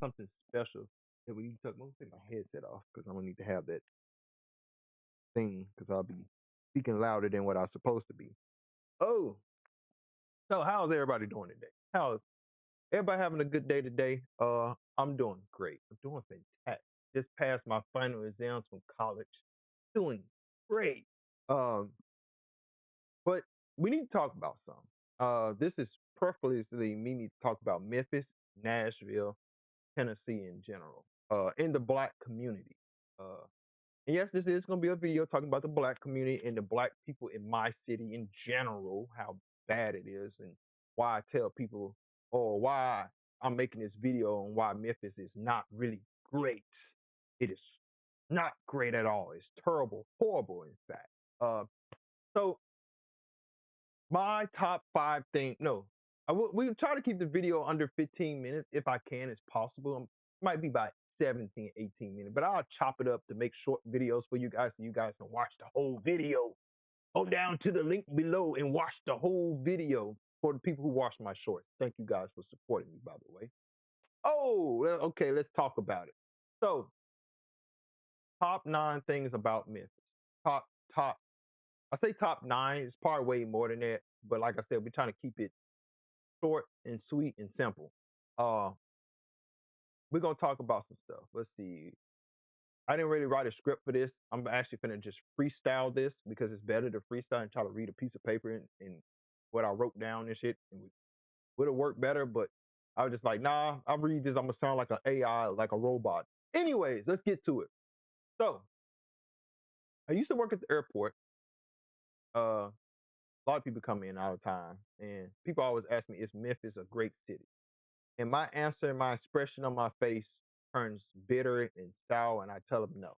Something special that we talk. I'm gonna take my headset off because I don't need to have that thing because I'll be speaking louder than what I'm supposed to be. Oh, so how's everybody doing today? How's everybody having a good day today? I'm doing great. I'm doing fantastic. Just passed my final exams from college. Doing great. Um, but we need to talk about something. This is purposely me need to talk about Memphis, Nashville, Tennessee in general. In the black community. Uh, and yes, this is going to be a video talking about the black community and the black people in my city in general, how bad it is, and why I tell people, or why I'm making this video and why Memphis is not really great. It is not great at all. It's terrible, horrible, in fact. Uh, so my top 5 things. No, we try to keep the video under 15 minutes if I can, as possible. Might be about 17, 18 minutes, but I'll chop it up to make short videos for you guys so you guys can watch the whole video. Go down to the link below and watch the whole video for the people who watch my shorts. Thank you guys for supporting me, by the way. Oh, well, okay, let's talk about it. So, top 9 things about Memphis. Top. I say top 9. It's probably way more than that, but like I said, we're trying to keep it short and sweet and simple. Uh, we're gonna talk about some stuff. Let's see. I didn't really write a script for this. I'm actually gonna just freestyle this because it's better to freestyle and try to read a piece of paper and what I wrote down and shit. And would have worked better, but I was just like, nah. I read this. I'm gonna sound like an AI, like a robot. Anyways, let's get to it. So I used to work at the airport. A lot of people come in all the time, and people always ask me, "Is Memphis a great city?" And my answer and my expression on my face turns bitter and sour, and I tell them no.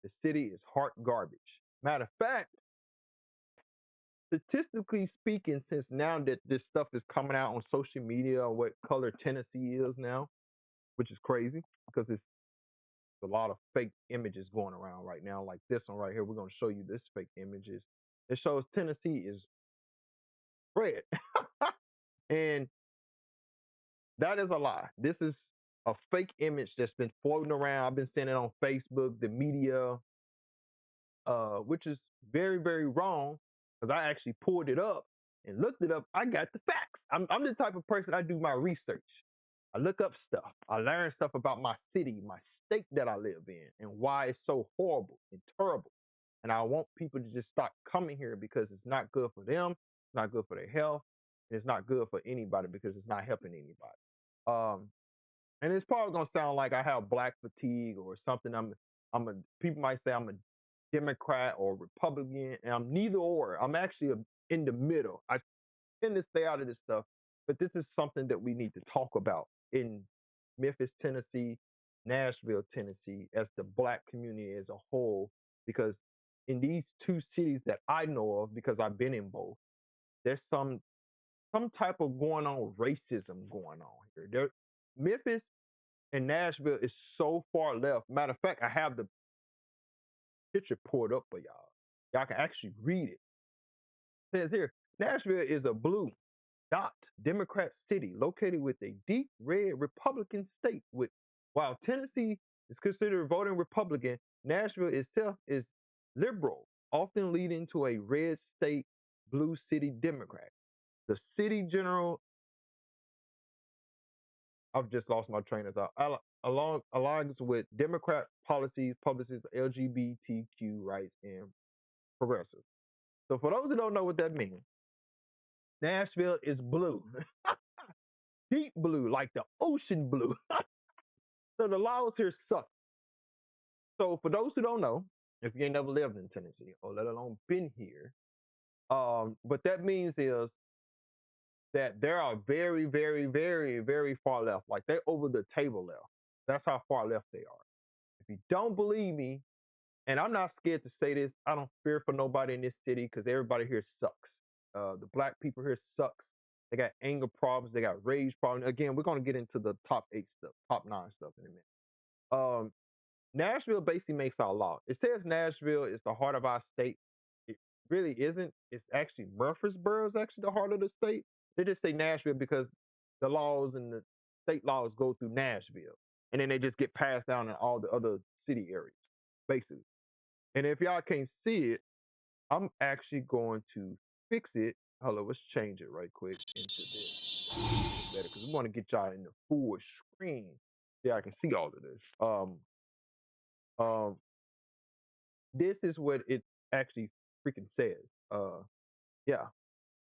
The city is hot garbage. Matter of fact, statistically speaking, since now that this stuff is coming out on social media on what color Tennessee is now, which is crazy because it's a lot of fake images going around right now, like this one right here. We're going to show you this fake images. It shows Tennessee is red. And that is a lie. This is a fake image that's been floating around. I've been seeing it on Facebook, the media, which is very, very wrong because I actually pulled it up and looked it up. I got the facts. I'm the type of person, I do my research. I look up stuff. I learn stuff about my city, my state that I live in, and why it's so horrible and terrible. And I want people to just stop coming here because it's not good for them, it's not good for their health, and it's not good for anybody because it's not helping anybody. Um, and it's probably gonna sound like I have black fatigue or something. I'm a people might say I'm a Democrat or Republican, and I'm neither or. I'm actually in the middle. I tend to stay out of this stuff, but this is something that we need to talk about in Memphis, Tennessee, Nashville, Tennessee, as the black community as a whole, because in these 2 cities that I know of, because I've been in both, there's some type of going on racism going on here. Memphis and Nashville is so far left. Matter of fact, I have the picture pulled up for y'all. Y'all can actually read it. It says here, Nashville is a blue dot Democrat city located with a deep red Republican state. While Tennessee is considered voting Republican, Nashville itself is liberal, often leading to a red state, blue city Democrat. The city general, I've just lost my train of thought. Aligns with Democrat policies, LGBTQ rights, and progressive. So for those who don't know what that means, Nashville is blue, deep blue, like the ocean blue. So the laws here suck. So for those who don't know, if you ain't never lived in Tennessee or let alone been here, what that means is that they are very, very, very, very far left. Like they're over the table left. That's how far left they are. If you don't believe me, and I'm not scared to say this, I don't fear for nobody in this city because everybody here sucks. The black people here sucks. They got anger problems. They got rage problems. Again, we're going to get into the top 8 stuff, top 9 stuff in a minute. Nashville basically makes our law. It says Nashville is the heart of our state. really isn't. It's actually Murfreesboro is actually the heart of the state. They just say Nashville because the laws and the state laws go through Nashville, and then they just get passed down in all the other city areas, basically. And if y'all can't see it, I'm actually going to fix it. Hold on, let's change it right quick into this better because we want to get y'all in the full screen. Yeah, I can see all of this. Um, this is what it actually freaking says. Yeah.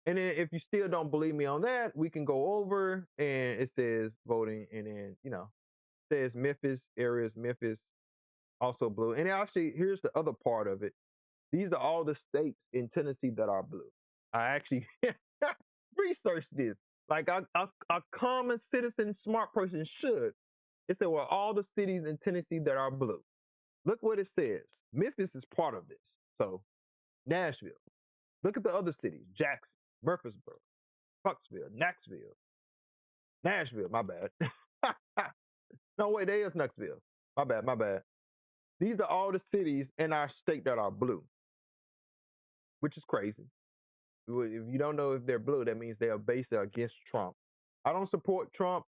And then if you still don't believe me on that, we can go over and it says voting, and then says Memphis areas, Memphis also blue. And actually, here's the other part of it. These are all the states in Tennessee that are blue. I actually researched this. Like a common citizen, smart person should. It said, well, all the cities in Tennessee that are blue. Look what it says. Memphis is part of this. So Nashville. Look at the other cities: Jackson, Murfreesboro, Clarksville, Knoxville, Nashville. My bad. No, wait, there is Knoxville. My bad. My bad. These are all the cities in our state that are blue, which is crazy. If you don't know if they're blue, that means they are basically against Trump. I don't support Trump,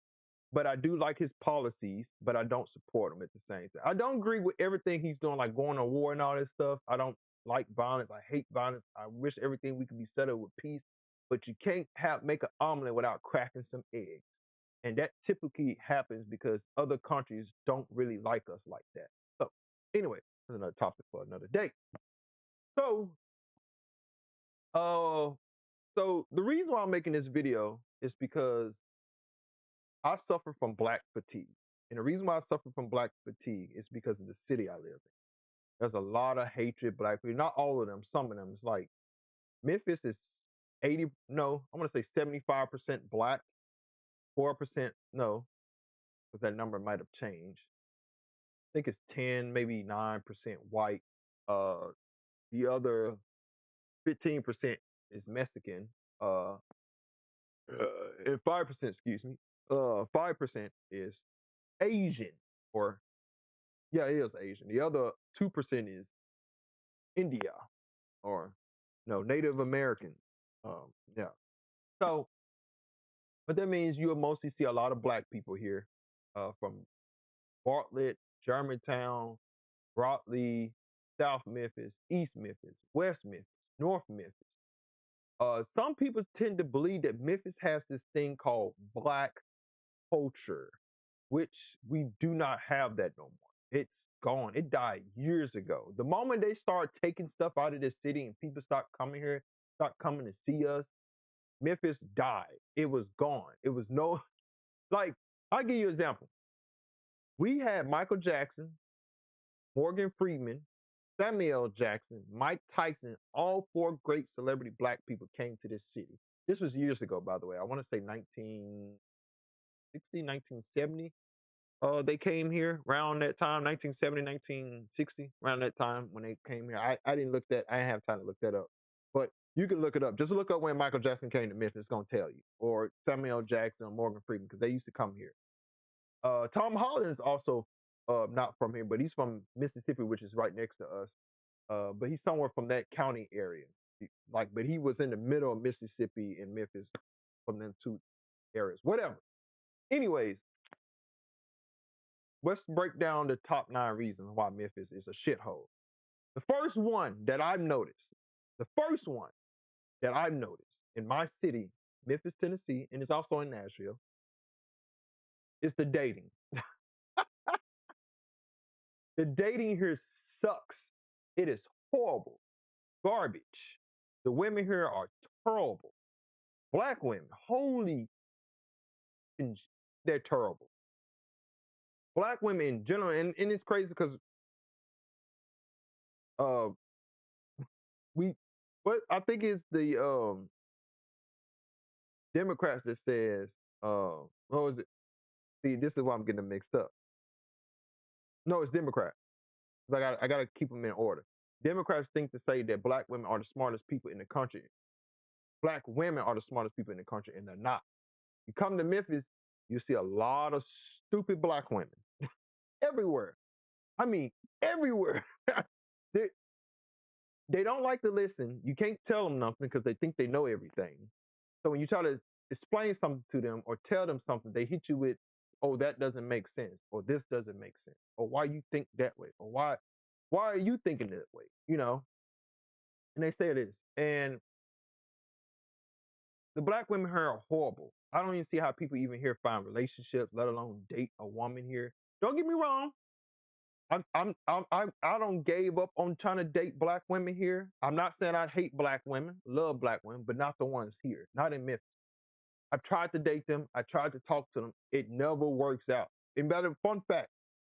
but I do like his policies, but I don't support him at the same time. I don't agree with everything he's doing, like going to war and all this stuff. I don't like violence. I hate violence. I wish everything we could be settled with peace, but you can't make an omelet without cracking some eggs. And that typically happens because other countries don't really like us like that. So anyway, that's another topic for another day. So, uh, so the reason why I'm making this video is because I suffer from black fatigue. And the reason why I suffer from black fatigue is because of the city I live in. There's a lot of hatred, black people. Not all of them, some of them. It's like Memphis is 80, no, I'm going to say 75% black, 4%, no, because that number might have changed. I think it's 10, maybe 9% white. Uh, the other 15% is Mexican. Uh, and 5%, excuse me, 5% is Asian, or yeah, it is Asian. The other 2% is India, or no, Native American. Yeah. So, but that means you'll mostly see a lot of black people here, from Bartlett, Germantown, Broadley, South Memphis, East Memphis, West Memphis, North Memphis. Some people tend to believe that Memphis has this thing called black culture, which we do not have that no more. It's gone. It died years ago. The moment they start taking stuff out of this city and people start coming here, start coming to see us, Memphis died. It was gone. It was no, like, I'll give you an example. We had Michael Jackson, Morgan Freeman, Samuel Jackson, Mike Tyson, all four great celebrity black people came to this city. This was years ago, by the way. I want to say 1960, 1970. They came here around that time, 1970, 1960, around that time when they came here. I didn't look that, I didn't have time to look that up. But you can look it up. Just look up when Michael Jackson came to Memphis, it's going to tell you. Or Samuel Jackson or Morgan Freeman, because they used to come here. Tom Holland is also not from here, but he's from Mississippi, which is right next to us. But he's somewhere from that county area. But he was in the middle of Mississippi and Memphis, from them two areas. Whatever. Anyways, let's break down the top 9 reasons why Memphis is a shithole. The first one that I've noticed, the first one that I've noticed in my city, Memphis, Tennessee, and it's also in Nashville, is the dating. The dating here sucks. It is horrible. Garbage. The women here are terrible. Black women, holy, they're terrible. Black women in general, and it's crazy because uh we, but I think it's the Democrats that says what was it? See, this is why I'm getting them mixed up. No, it's Democrat. I gotta keep them in order. Democrats think to say that black women are the smartest people in the country. Black women are the smartest people in the country, and they're not. You come to Memphis, you see a lot of stupid black women everywhere. I mean, everywhere. they don't like to listen. You can't tell them nothing because they think they know everything. So when you try to explain something to them or tell them something, they hit you with, "Oh, that doesn't make sense," or "This doesn't make sense," or "Why you think that way," or "Why are you thinking that way?" And they say it is. And the black women here are horrible. I don't even see how people even here find relationships, let alone date a woman here. Don't get me wrong. I don't gave up on trying to date black women here. I'm not saying I hate black women, love black women, but not the ones here, not in Memphis. I've tried to date them. I tried to talk to them. It never works out. And better fun fact,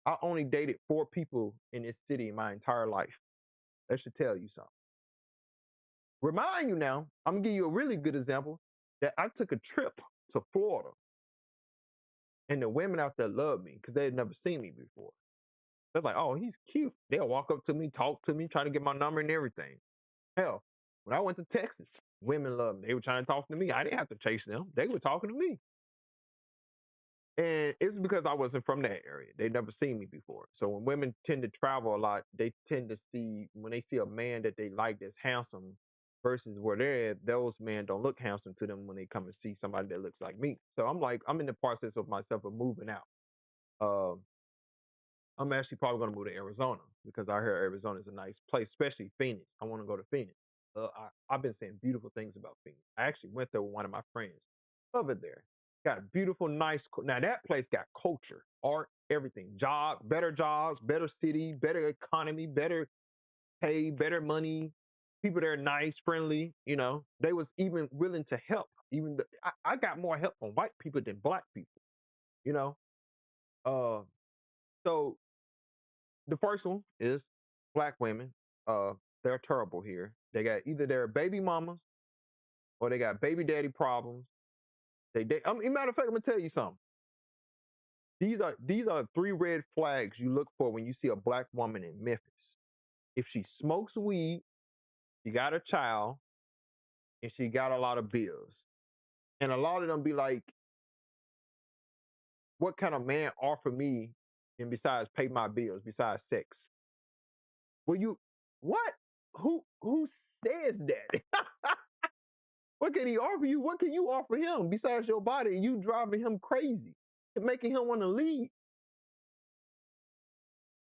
I only dated 4 people in this city in my entire life. That should tell you something. Remind you now, I'm gonna give you a really good example that I took a trip to Florida, and the women out there loved me because they had never seen me before. They're like, "Oh, he's cute." They'll walk up to me, talk to me, try to get my number and everything. Hell, when I went to Texas, women loved me. They were trying to talk to me. I didn't have to chase them. They were talking to me. And it's because I wasn't from that area. They'd never seen me before. So when women tend to travel a lot, they tend to see when they see a man that they like that's handsome versus where they're at, those men don't look handsome to them when they come and see somebody that looks like me. So I'm like, I'm in the process of myself of moving out. Uh, I'm actually probably going to move to Arizona because I hear Arizona is a nice place, especially Phoenix. I want to go to Phoenix. I've been saying beautiful things about Phoenix. I actually went there with one of my friends. Love it there. Got beautiful, nice. Now that place got culture, art, everything. Jobs, better city, better economy, better pay, better money. People there nice, friendly. They was even willing to help. I got more help from white people than black people. You know. Uh, so the first one is black women. Uh, they're terrible here. They got either their baby mamas or they got baby daddy problems. Matter of fact, I'm gonna tell you something. These are 3 red flags you look for when you see a black woman in Memphis. If she smokes weed, she got a child, and she got a lot of bills. And a lot of them be like, "What kind of man offer me and besides pay my bills, besides sex?" Well, what? Who says that? What can he offer you? What can you offer him besides your body? You driving him crazy and making him want to leave.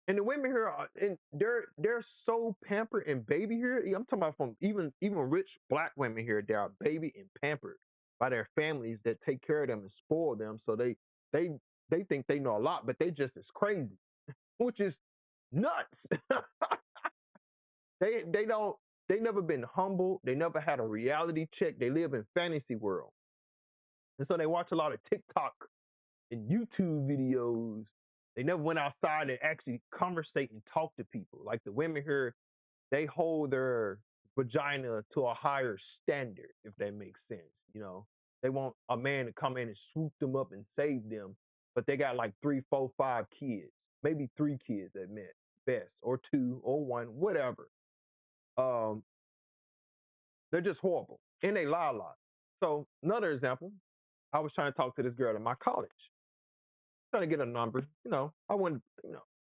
And the women here are, and they're so pampered and baby here. I'm talking about from even rich black women here. They are baby and pampered by their families that take care of them and spoil them. So they they think they know a lot, but they just as crazy, which is nuts. They never been humble. They never had a reality check. They live in fantasy world, and so they watch a lot of TikTok and YouTube videos. They never went outside and actually conversate and talk to people. Like the women here, they hold their vagina to a higher standard, if that makes sense. They want a man to come in and swoop them up and save them, but they got like 3, 4, 5 kids, maybe 3 kids at best, or 2, or 1, whatever. Um, they're just horrible, and they lie a lot. So another example, I was trying to talk to this girl in my college, trying to get a number. I wouldn't,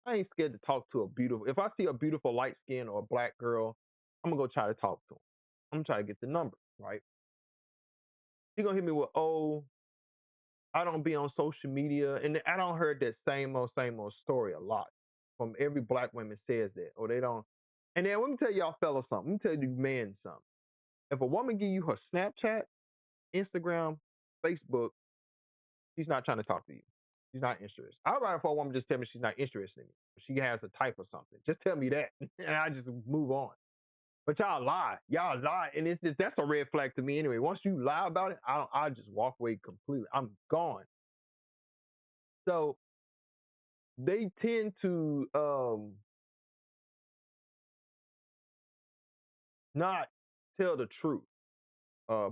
I ain't scared to talk to a beautiful. If I see a beautiful light skin or a black girl, I'm gonna go try to talk to her. I'm gonna try to get the number, right? She gonna hit me with, "Oh, I don't be on social media," and I don't heard that same old story a lot from every black woman says that, or they don't. And then let me tell y'all fellas something. Let me tell you men something. If a woman give you her Snapchat, Instagram, Facebook, she's not trying to talk to you. She's not interested. I'd rather for a woman just tell me she's not interested in me. She has a type or something. Just tell me that, and I just move on. But y'all lie, and that's a red flag to me anyway. Once you lie about it, I just walk away completely. I'm gone. So they tend to not tell the truth.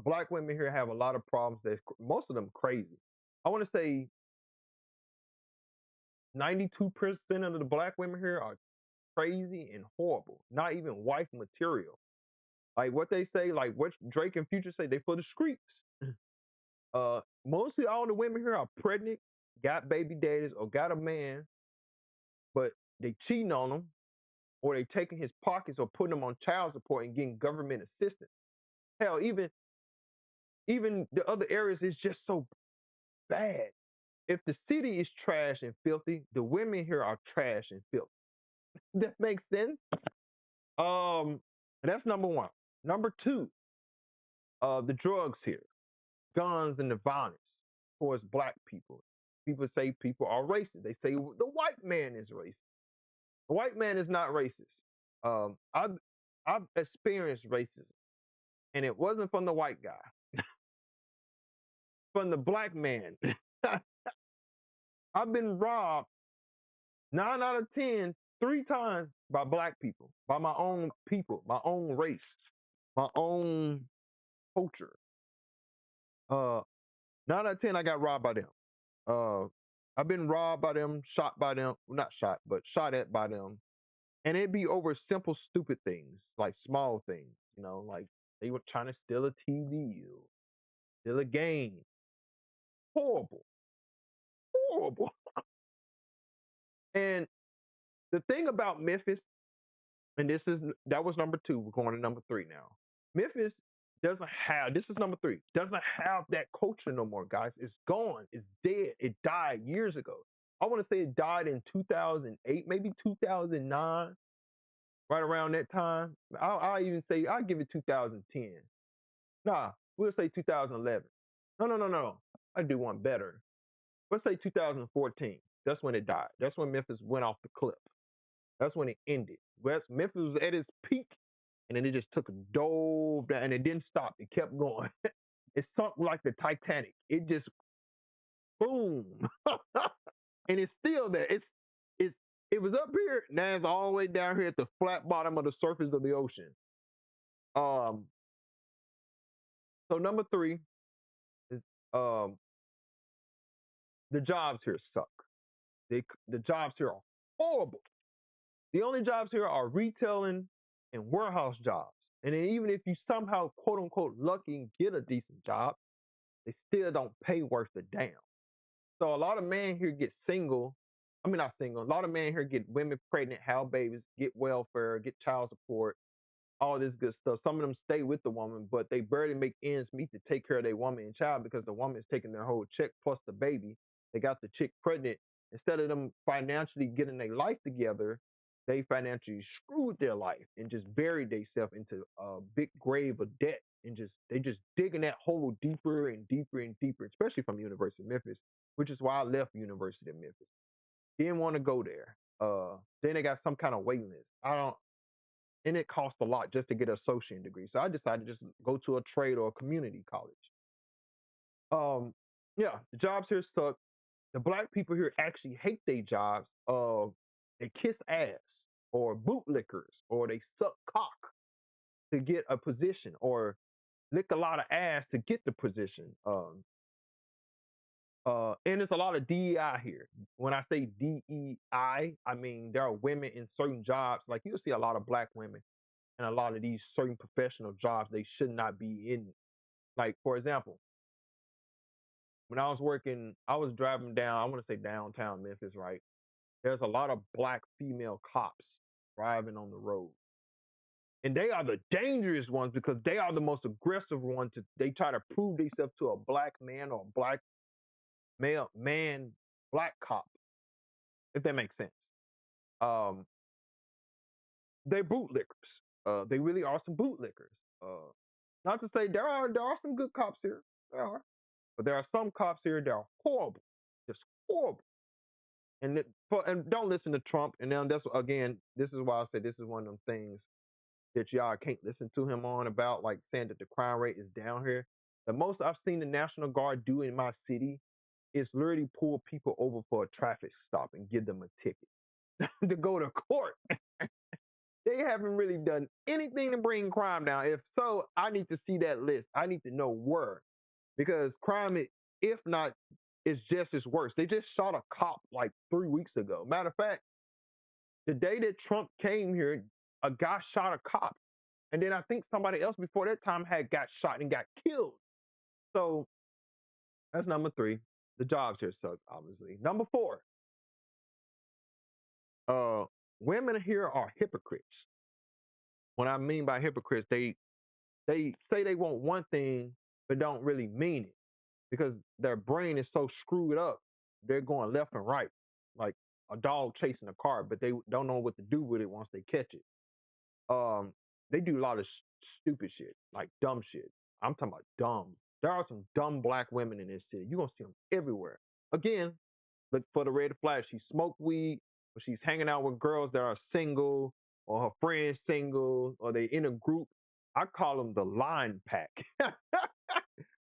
Black women here have a lot of problems. Most of them crazy. I want to say 92% of the black women here are crazy and horrible. Not even wife material. Like what they say, like what Drake and Future say, they for the streets. Mostly all the women here are pregnant, got baby daddies, or got a man, but they cheating on them. or they taking his pockets or putting him on child support and getting government assistance. Hell, even the other areas is just so bad. If the city is trash and filthy, the women here are trash and filthy. That makes sense. That's number one. Number two, the drugs here, guns and the violence towards black people. People say people are racist. They say the white man is racist. The white man is not racist. I've experienced racism, and it wasn't from the white guy, from the black man. I've been robbed 9 out of 10, 3 times by black people, by my own people, my own race, my own culture. 9 out of 10, I got robbed by them. Uh, I've been robbed by them, shot by them, well, not shot, but shot at by them, and it'd be over simple, stupid things, like small things, like they were trying to steal a TV or steal a game. Horrible, horrible. And the thing about Memphis, and that was number two. We're going to number three now. Memphis doesn't have, this is number three, doesn't have that culture no more, guys. It's gone. It's dead. It died years ago. I want to say it died in 2008, maybe 2009, right around that time. I'll even say, I'll give it 2010. Nah, we'll say 2011. No, no, no, no. I do one better. Let's say 2014. That's when it died. That's when Memphis went off the cliff. That's when it ended. Memphis was at its peak, and then it just took a dove down, and it didn't stop. It kept going. It sunk like the Titanic. It just boom, and it's still there. It's it was up here. Now it's all the way down here at the flat bottom of the surface of the ocean. Um. So number three is the jobs here suck. The jobs here are horrible. The only jobs here are retailing and warehouse jobs. And then even if you somehow, quote unquote, lucky and get a decent job, they still don't pay worth a damn. So a lot of men here get single. I mean, not single. A lot of men here get women pregnant, have babies, get welfare, get child support, all this good stuff. Some of them stay with the woman, but they barely make ends meet to take care of their woman and child because the woman is taking their whole check plus the baby. They got the chick pregnant. Instead of them financially getting their life together, they financially screwed their life and just buried themselves into a big grave of debt and they just digging that hole deeper and deeper and deeper, especially from University of Memphis, which is why I left University of Memphis. Didn't want to go there. Then they got some kind of waiting list. And it costs a lot just to get an associate degree. So I decided to just go to a trade or a community college. Yeah, the jobs here suck. The black people here actually hate their jobs. They kiss ass or bootlickers or they suck cock to get a position or lick a lot of ass to get the position. And there's a lot of DEI here. When I say DEI, I mean there are women in certain jobs. Like you'll see a lot of black women and a lot of these certain professional jobs they should not be in. Like, for example, when I was working, I was driving down, I want to say downtown Memphis, right? There's a lot of black female cops driving on the road. And they are the dangerous ones because they are the most aggressive ones. They try to prove themselves to a black man or a black male man, black cop, if that makes sense. Um, they're bootlickers. They really are some bootlickers. Not to say there are some good cops here. There are. But there are some cops here that are horrible, just horrible. And don't listen to Trump. And then that's again, this is why I say this is one of them things that y'all can't listen to him on about, like saying that the crime rate is down here. The most I've seen the National Guard do in my city is literally pull people over for a traffic stop and give them a ticket to go to court. They haven't really done anything to bring crime down. If so, I need to see that list. I need to know where. Because crime, if not, is just as worse. They just shot a cop like 3 weeks ago. Matter of fact, the day that Trump came here, a guy shot a cop. And then I think somebody else before that time had got shot and got killed. So that's number three. The jobs here suck, obviously. Number four, Women here are hypocrites. What I mean by hypocrites, they say they want one thing but don't really mean it because their brain is so screwed up. They're going left and right, like a dog chasing a car, but they don't know what to do with it once they catch it. Um, they do a lot of stupid shit, like dumb shit. I'm talking about dumb. There are some dumb black women in this city. You're gonna see them everywhere. Again, look for the red flag. She smoked weed, or she's hanging out with girls that are single, or her friends single, or they in a group. I call them the line pack.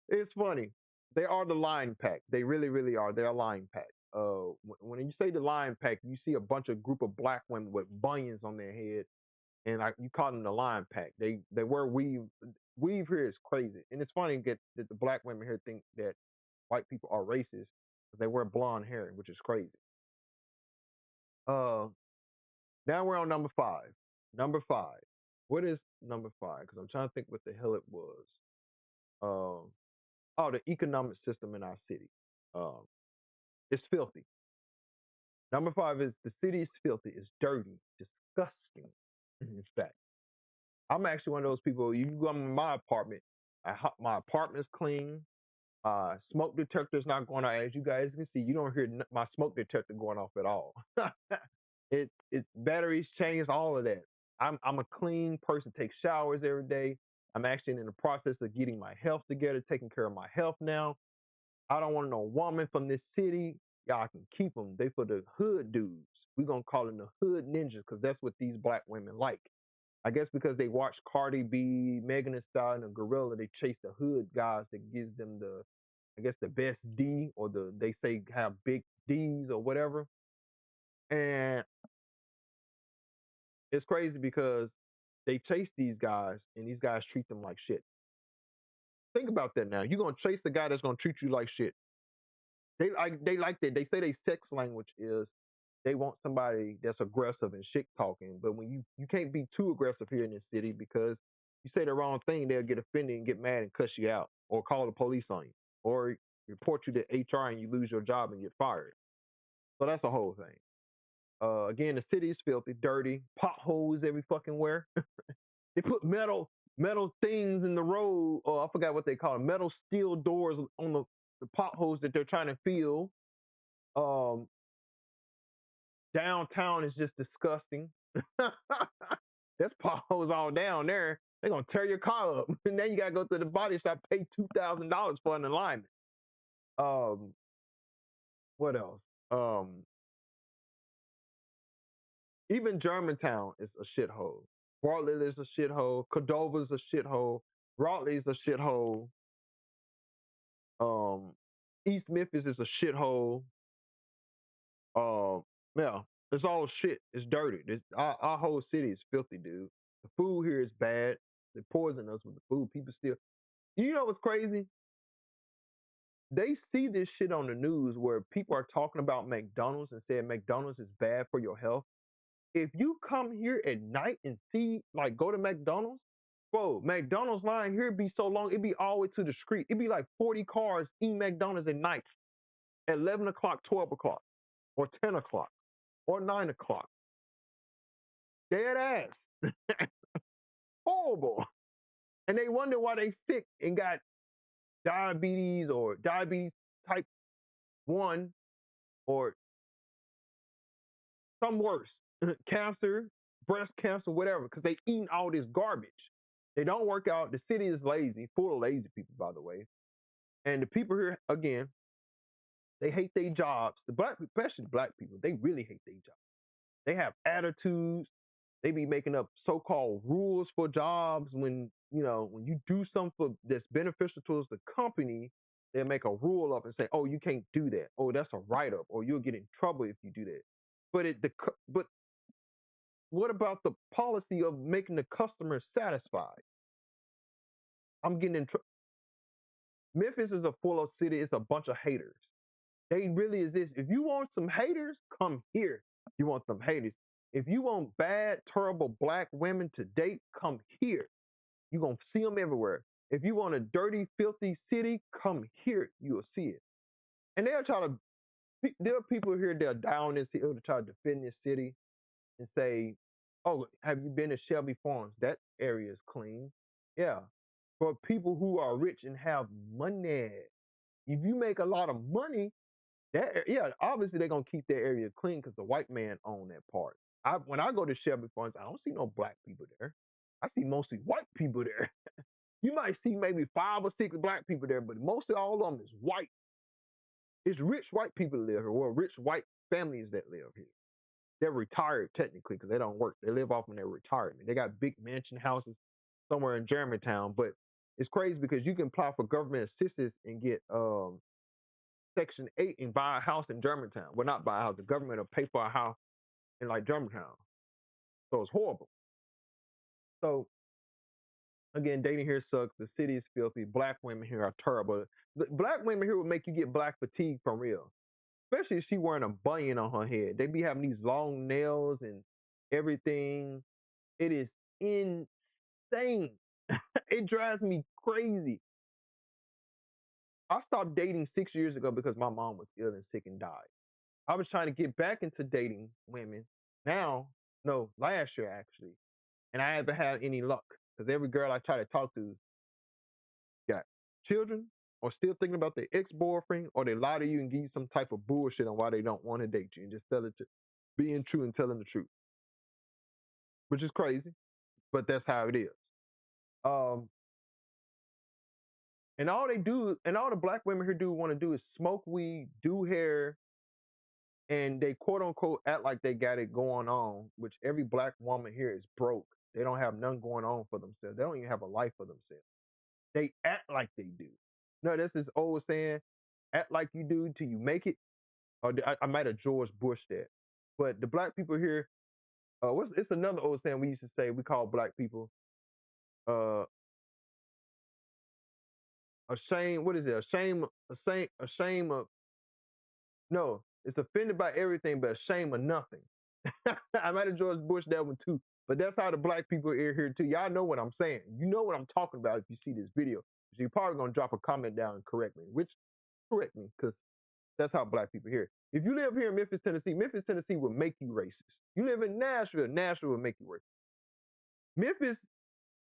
It's funny. They are the line pack. They really, really are. They're a line pack. When you say the line pack, you see a bunch of group of black women with bunions on their head, and you call them the line pack. They wear weave. Weave here is crazy, and it's funny that the black women here think that white people are racist because they wear blonde hair, which is crazy. Uh, Now we're on number five. Number five. What is number five? Because I'm trying to think what the hell it was. Um, oh, the economic system in our city. Um, it's filthy. Number five is the city is filthy. It's dirty, disgusting. In fact, I'm actually one of those people. You go in my apartment. My apartment's clean. Smoke detector's not going off. As you guys can see, you don't hear my smoke detector going off at all. It's batteries changed, all of that. I'm a clean person. Take showers every day. I'm actually in the process of getting my health together, taking care of my health now. I don't want no woman from this city. Y'all can keep them. They for the hood dudes. We're gonna call them the hood ninjas because that's what these black women like. I guess because they watch Cardi B, Megan Thee Stallion, and Gorilla, they chase the hood guys that gives them the, I guess, the best D, or they say have big D's or whatever. And it's crazy because they chase these guys and these guys treat them like shit. Think about that now. You're gonna chase the guy that's gonna treat you like shit. They like that. They say their sex language is they want somebody that's aggressive and shit talking. But when you can't be too aggressive here in this city because you say the wrong thing, they'll get offended and get mad and cuss you out or call the police on you or report you to HR and you lose your job and get fired. So that's the whole thing. Again, the city is filthy, dirty, potholes every fucking where. They put metal things in the road, or I forgot what they call it, metal steel doors on the potholes that they're trying to fill. Um, Downtown is just disgusting. There's potholes all down there. They're gonna tear your car up, and then you gotta go to the body shop, pay $2,000 for an alignment. Um, what else? Um, Even Germantown is a shithole. Bartlett is a shithole. Cordova's a shithole. Raleigh's a shithole. Um, East Memphis is a shithole. Um, yeah, it's all shit. It's dirty. Our whole city is filthy, dude. The food here is bad. They poison us with the food. People still. You know what's crazy? They see this shit on the news where people are talking about McDonald's and saying McDonald's is bad for your health. If you come here at night and see, like, go to McDonald's, bro, McDonald's line here be so long, it be all the way to the street. It be like 40 cars eating McDonald's at night at 11 o'clock, 12 o'clock, or 10 o'clock, or 9 o'clock. Dead ass. Horrible. And they wonder why they sick and got diabetes or diabetes type 1 or some worse, cancer, breast cancer, whatever, because they eating all this garbage. They don't work out. The city is lazy, full of lazy people, by the way. And the people here, again, they hate their jobs. The black, especially the black people, they really hate their jobs. They have attitudes. They be making up so-called rules for jobs. When you do something that's beneficial towards the company, they'll make a rule up and say, "Oh, you can't do that. Oh, that's a write-up, or you'll get in trouble if you do that." But what about the policy of making the customer satisfied? I'm getting in trouble. Memphis is a full of city. It's a bunch of haters. They really is this. If you want some haters, come here. You want some haters. If you want bad, terrible black women to date, come here. You're going to see them everywhere. If you want a dirty, filthy city, come here. You'll see it. And there are people here that are down this hill to try to defend this city. and say, "Oh, have you been to Shelby Farms? That area is clean." Yeah. For people who are rich and have money, if you make a lot of money, yeah, obviously they're gonna keep their area clean because the white man own that part. When I go to Shelby Farms, I don't see no black people there. I see mostly white people there. You might see maybe 5 or 6 black people there, but mostly all of them is white. It's rich white people that live here, or rich white families that live here. They're retired technically because they don't work. They live off of their retirement. They got big mansion houses somewhere in Germantown, but it's crazy because you can apply for government assistance and get Section 8 and buy a house in Germantown. Well, not buy a house. The government will pay for a house in like Germantown. So it's horrible. So again, dating here sucks. The city is filthy. Black women here are terrible. Black women here will make you get black fatigue for real. Especially if she wearing a bunion on her head. They be having these long nails and everything. It is insane. It drives me crazy. I stopped dating 6 years ago because my mom was ill and sick and died. I was trying to get back into dating women now, no, last year actually, and I haven't had any luck because every girl I try to talk to got children or still thinking about their ex-boyfriend, or they lie to you and give you some type of bullshit on why they don't want to date you and just tell it to being true and telling the truth, which is crazy, but that's how it is. Um, and all they do, and all the black women here do want to do is smoke weed, do hair, and they quote unquote act like they got it going on, which every black woman here is broke. They don't have none going on for themselves. They don't even have a life for themselves. They act like they do. No, that's this old saying, act like you do till you make it. Or I might have George Bush that. But the black people here, it's another old saying we used to say, we call black people uh ashamed, what is it? Ashamed of, no, it's offended by everything but ashamed of nothing. I might have George Bush that one too. But that's how the black people are here too. Y'all know what I'm saying. You know what I'm talking about if you see this video. So you're probably gonna drop a comment down and correct me. Which correct me, because that's how black people here. If you live here in Memphis, Tennessee will make you racist. You live in Nashville, Nashville will make you racist. Memphis,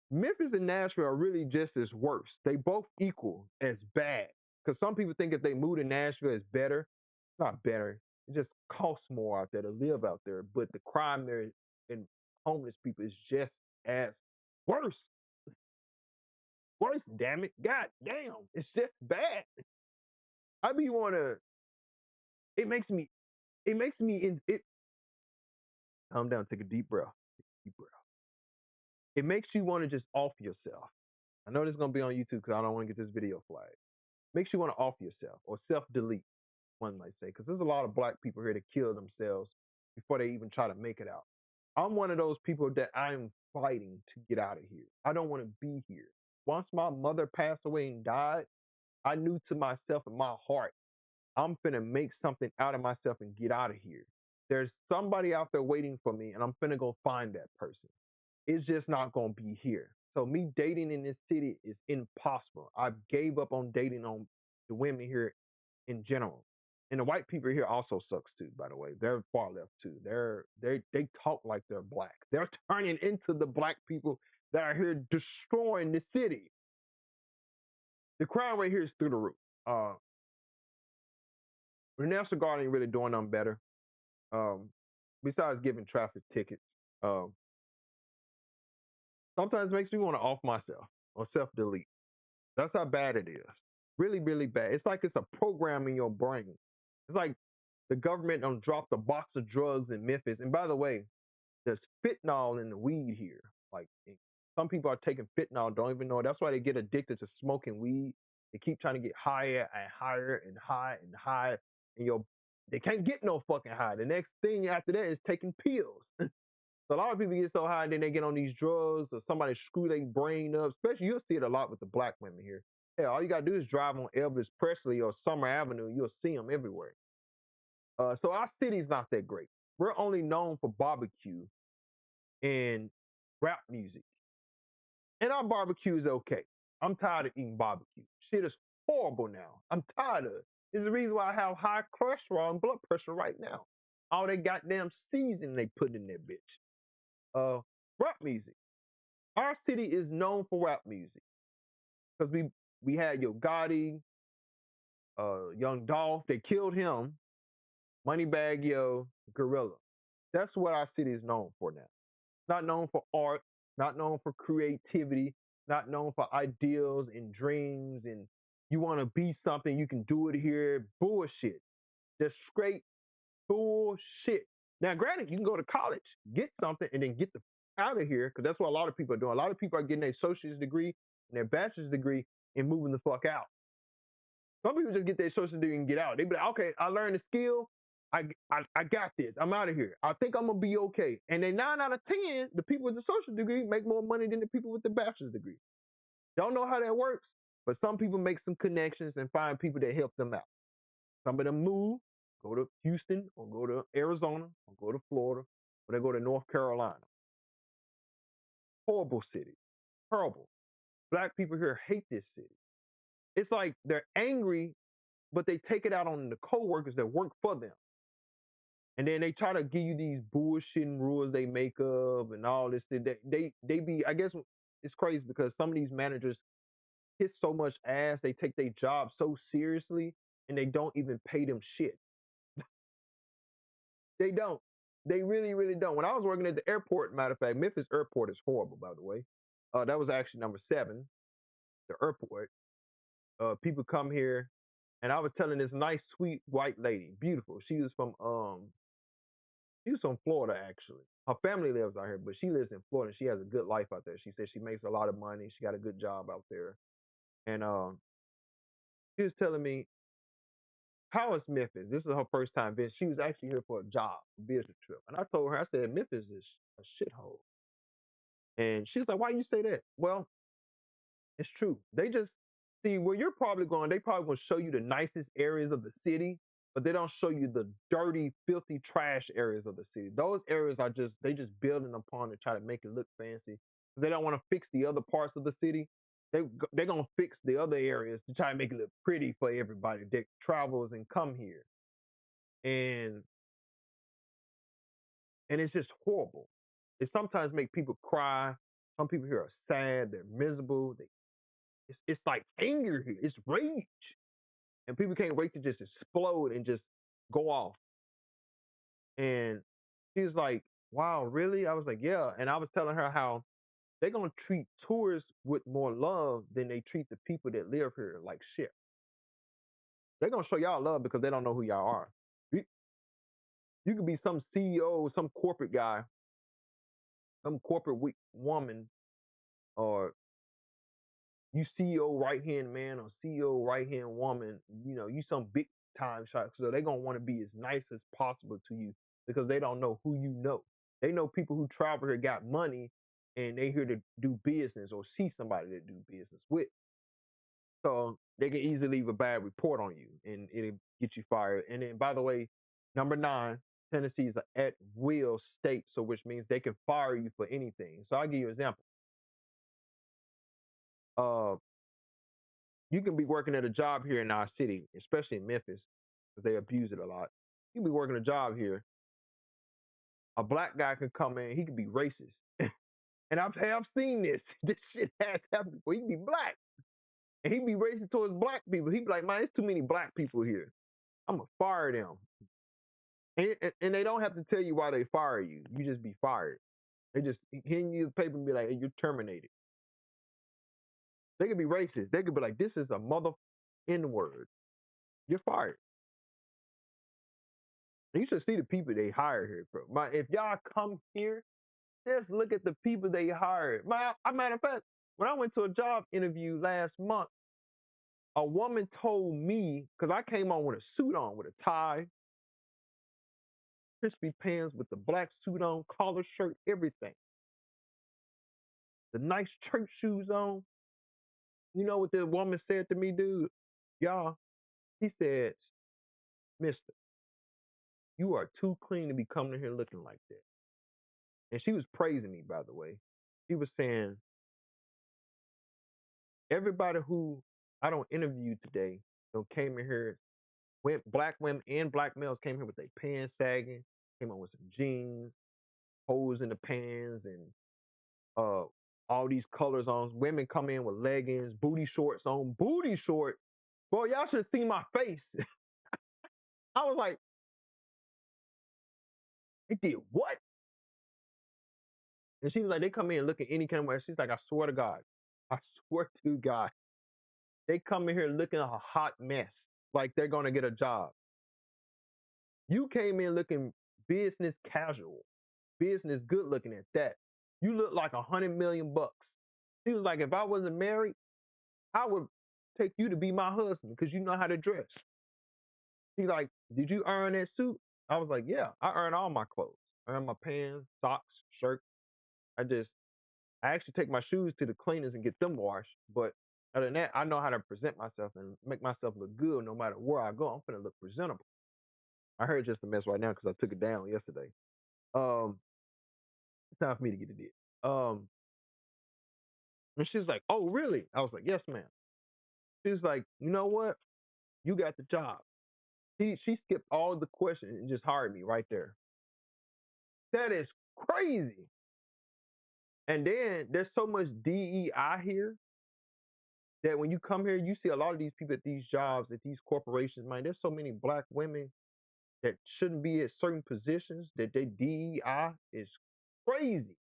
Memphis and Nashville are really just as worse. They both equal as bad. Because some people think if they move to Nashville, it's better. It's not better. It just costs more out there to live out there. But the crime there and homeless people is just as worse. Worse, damn it. God damn. It's just bad. I be wanna it makes me it calm down, take a deep breath. Deep breath. It makes you want to just off yourself. I know this is gonna be on YouTube because I don't want to get this video flagged. Makes you want to off yourself or self-delete, one might say, because there's a lot of black people here that kill themselves before they even try to make it out. I'm one of those people that I'm fighting to get out of here. I don't want to be here. Once my mother passed away and died, I knew to myself in my heart, I'm finna make something out of myself and get out of here. There's somebody out there waiting for me, and I'm finna go find that person. It's just not gonna be here. So me dating in this city is impossible. I gave up on dating on the women here in general. And the white people here also sucks too, by the way. They're far left too. They talk like they're black. They're turning into the black people that are here destroying the city. The crime rate here is through the roof. The National Guard ain't really doing nothing better. Um, besides giving traffic tickets. Um, sometimes it makes me want to off myself or self delete. That's how bad it is. Really, really bad. It's like it's a program in your brain. It's like the government done dropped a box of drugs in Memphis. And by the way, there's fentanyl in the weed here. Like some people are taking fentanyl, don't even know it. That's why they get addicted to smoking weed. They keep trying to get higher and higher and high and high. And they can't get no fucking high. The next thing after that is taking pills. So a lot of people get so high, and then they get on these drugs, or somebody screw their brain up. Especially you'll see it a lot with the black women here. Yeah, all you gotta do is drive on Elvis Presley or Summer Avenue. You'll see them everywhere. So our city's not that great. We're only known for barbecue and rap music, and our barbecue is okay. I'm tired of eating barbecue. Shit is horrible now. I'm tired of it. It's the reason why I have high cholesterol and blood pressure right now. all they goddamn season they put in that bitch. Rap music. Our city is known for rap music because we had Yo Gotti, Young Dolph. They killed him. Moneybag Yo, Gorilla. That's what our city is known for now. Not known for art, not known for creativity, not known for ideals and dreams and you want to be something, you can do it here. Bullshit. Just straight bullshit. Now, granted, you can go to college, get something, and then get the out of here, because that's what a lot of people are doing. A lot of people are getting their associate's degree and their bachelor's degree and moving the fuck out. Some people just get their associate's degree and get out. They be like, okay, I learned the skill. I got this. I'm out of here. I think I'm gonna be okay. And then 9 out of 10, the people with the associate degree make more money than the people with the bachelor's degree. Don't know how that works, but some people make some connections and find people that help them out. Some of them move, go to Houston or go to Arizona or go to Florida or they go to North Carolina. Horrible city. Horrible. Black people here hate this city. It's like they're angry, but they take it out on the coworkers that work for them. And then they try to give you these bullshitting rules they make up and all this. They be, I guess it's crazy because some of these managers kiss so much ass, they take their job so seriously and they don't even pay them shit. They don't. They really, really don't. When I was working at the airport, matter of fact, Memphis airport is horrible, by the way. That was actually number 7, the airport. People come here, and I was telling this nice, sweet white lady, beautiful. She was from Florida actually. Her family lives out here, but she lives in Florida. She has a good life out there. She said she makes a lot of money. She got a good job out there, and she was telling me how is Memphis? This is her first time visit. She was actually here for a job, a business trip. And I told her, I said, Memphis is a shithole. And she's like, why you say that? Well, it's true. They just see where you're probably going, they probably going to show you the nicest areas of the city, but they don't show you the dirty, filthy trash areas of the city. Those areas are just they just building upon to try to make it look fancy. They don't want to fix the other parts of the city. They're gonna fix the other areas to try to make it look pretty for everybody that travels and come here. And it's just horrible. It sometimes make people cry. Some people here are sad. They're miserable. It's like anger here. It's rage, and people can't wait to just explode and just go off. And she's like, "Wow, really?" I was like, "Yeah." And I was telling her how they're gonna treat tourists with more love than they treat the people that live here like shit. They're gonna show y'all love because they don't know who y'all are. You, you could be some CEO, some corporate guy, some corporate woman, or you CEO right hand man or CEO right hand woman, you some big time shot. So they're gonna want to be as nice as possible to you because they don't know who you know. They know people who travel here got money and they here to do business or see somebody to do business with. So they can easily leave a bad report on you and it'll get you fired. And then by the way, number 9, Tennessee is an at will state, so which means they can fire you for anything. So I'll give you an example. Uh you can be working at a job here in our city, especially in Memphis, because they abuse it a lot. You can be working a job here. A black guy can come in, he can be racist. And I've seen this. This shit has happened before. He can be black. And he be racist towards black people. He be like, man, there's too many black people here. I'm gonna fire them. And they don't have to tell you why they fire you. You just be fired. They just hand you the paper and be like, hey, you're terminated. They could be racist. They could be like, this is a mother N word. You're fired. You should see the people they hire here, bro. If y'all come here, just look at the people they hired. Matter of fact, when I went to a job interview last month, a woman told me, because I came on with a suit on, with a tie, crispy pants, with the black suit on, collar shirt, everything. The nice church shoes on. You know what the woman said to me, dude? Y'all, he said, mister, you are too clean to be coming here looking like that. And she was praising me, by the way. She was saying, everybody who I don't interview today, came in here, black women and black males came here with their pants sagging, came on with some jeans, holes in the pants, and all these colors on. Women come in with leggings, booty shorts on, booty shorts. Boy, y'all should have seen my face. I was like, they did what? And she was like, they come in looking any kind of way. She's like, I swear to God, I swear to God, they come in here looking a hot mess, like they're gonna get a job. You came in looking business casual, business good looking at that. You look like $100 million. She was like, if I wasn't married, I would take you to be my husband because you know how to dress. She's like, did you earn that suit? I was like, yeah, I earn all my clothes. I earn my pants, socks, shirt. I actually take my shoes to the cleaners and get them washed. But other than that, I know how to present myself and make myself look good no matter where I go. I'm gonna look presentable. I heard just a mess right now because I took it down yesterday. Um, it's time for me to get it did. And she's like, "Oh, really?" I was like, "Yes, ma'am." She's like, "You know what? You got the job." She skipped all the questions and just hired me right there. That is crazy. And then there's so much DEI here that when you come here, you see a lot of these people at these jobs, at these corporations, man, there's so many black women that shouldn't be at certain positions that they DEI is crazy.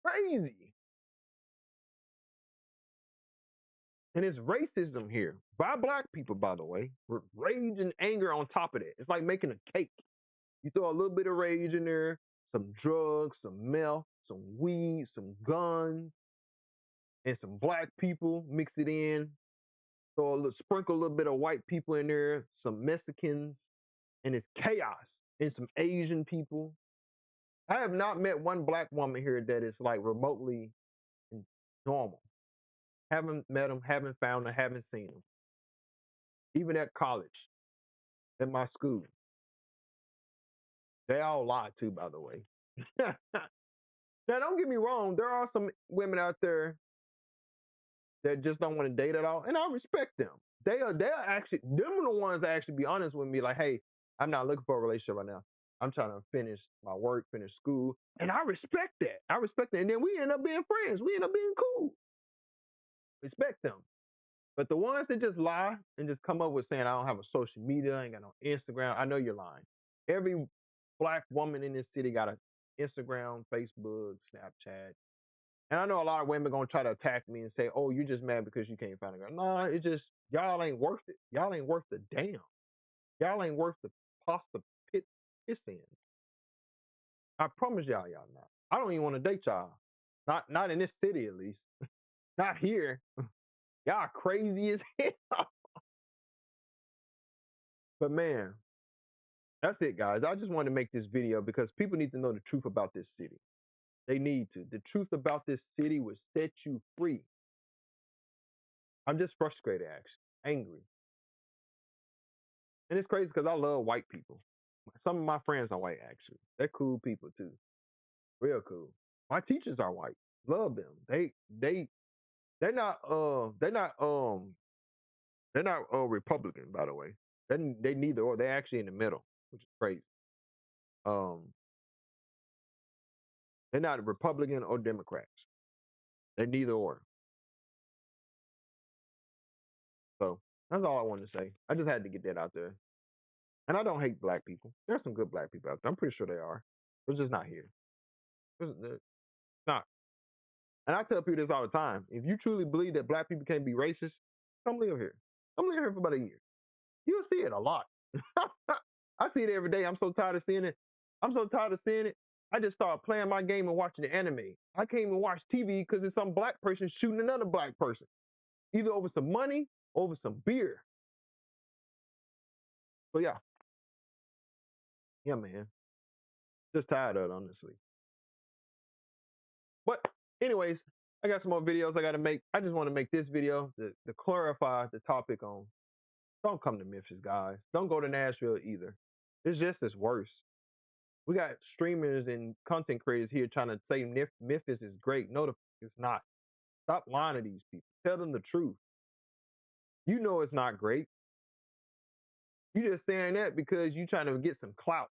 Crazy. And it's racism here by black people, by the way, with rage and anger on top of it. It's like making a cake. You throw a little bit of rage in there, some drugs, some meth, some weed, some guns, and some black people, mix it in. So sprinkle a little bit of white people in there, some Mexicans, and it's chaos. And some Asian people. I have not met one black woman here that is like remotely normal. Haven't met them, haven't found them, haven't seen them. Even at college, at my school, they all lie too, by the way. Now, don't get me wrong. There are some women out there that just don't want to date at all, and I respect them. They're actually them are the ones that actually be honest with me, like, hey, I'm not looking for a relationship right now. I'm trying to finish my work, finish school, and I respect that. I respect that, and then we end up being friends. We end up being cool. Respect them. But the ones that just lie and just come up with saying I don't have a social media, I ain't got no Instagram, I know you're lying. Every black woman in this city got an Instagram, Facebook, Snapchat. And I know a lot of women gonna try to attack me and say, "Oh, you just mad because you can't find a girl." No, it's just y'all ain't worth it. Y'all ain't worth the damn. Y'all ain't worth the pasta pit piss in. I promise y'all not. I don't even want to date y'all. Not in this city at least. Not here. Y'all crazy as hell. But man, that's it, guys. I just wanted to make this video because people need to know the truth about this city. They need to. The truth about this city will set you free. I'm just frustrated, actually, angry. And it's crazy because I love white people. Some of my friends are white, actually. They're cool people too. Real cool. My teachers are white. Love them. They're not they're not Republican, by the way. They neither or. They're actually in the middle, which is crazy. Um, they're not Republican or Democrats. They're neither or. So that's all I wanted to say. I just had to get that out there. And I don't hate black people. There's some good black people out there. I'm pretty sure they are. It's just not here. It's not. And I tell people this all the time. If you truly believe that black people can't be racist, come live here. Come live here for about a year. You'll see it a lot. I see it every day. I'm so tired of seeing it. I'm so tired of seeing it. I just started playing my game and watching the anime. I can't even watch TV because it's some black person shooting another black person, either over some money or over some beer. So yeah, man. Just tired of it, honestly. But anyways, I got some more videos I got to make. I just want to make this video to clarify the topic on don't come to Memphis, guys. Don't go to Nashville either. It's just as worse. We got streamers and content creators here trying to say Memphis is great. No, it's not. Stop lying to these people. Tell them the truth. You know it's not great. You just saying that because you trying to get some clout.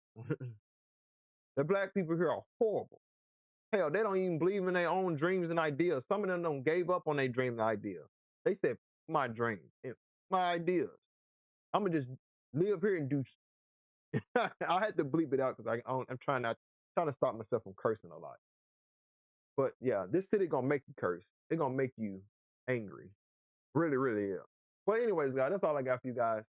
The black people here are horrible. Hell, they don't even believe in their own dreams and ideas. Some of them don't gave up on their dream and ideas. They said, my dreams, my ideas. I'm gonna just live here and do. I had to bleep it out because I'm trying to stop myself from cursing a lot. But yeah, this city gonna make you curse. It's gonna make you angry. Really, really is. But anyways, guys, that's all I got for you guys.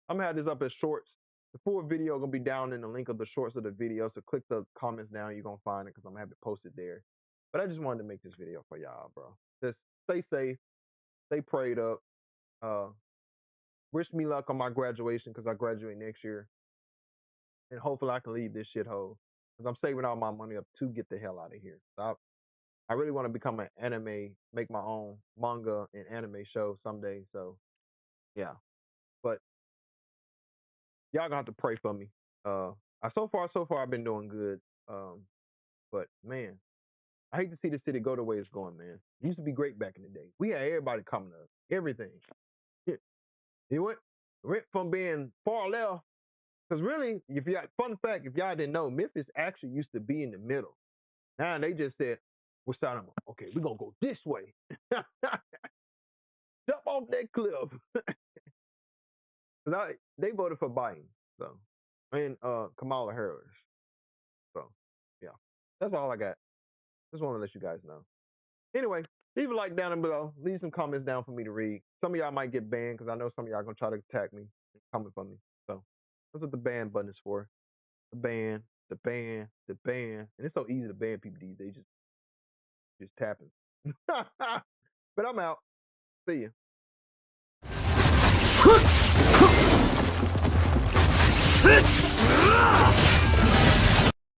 I'm gonna have this up as shorts. The full video gonna be down in the link of the shorts of the video. So click the comments down. You're gonna find it because I'm gonna have it posted there. But I just wanted to make this video for y'all, bro. Just stay safe, stay prayed up. Wish me luck on my graduation because I graduate next year. And hopefully I can leave this shithole. Because I'm saving all my money up to get the hell out of here. So I really want to become an anime, make my own manga and anime show someday. So yeah. But y'all gonna have to pray for me. So far I've been doing good. But man, I hate to see the city go the way it's going, man. It used to be great back in the day. We had everybody coming up, everything. It went from being far left, because really, fun fact, if y'all didn't know, Memphis actually used to be in the middle. Now they just said, we're starting, okay, we're gonna go this way. Jump off that cliff. They voted for Biden, so, and Kamala Harris. So yeah, that's all I got. Just want to let you guys know. Anyway, leave a like down below. Leave some comments down for me to read. Some of y'all might get banned because I know some of y'all gonna try to attack me, comment for me. So that's what the ban button is for. The ban, the ban, the ban. And it's so easy to ban people these days. Just tapping. But I'm out. See ya.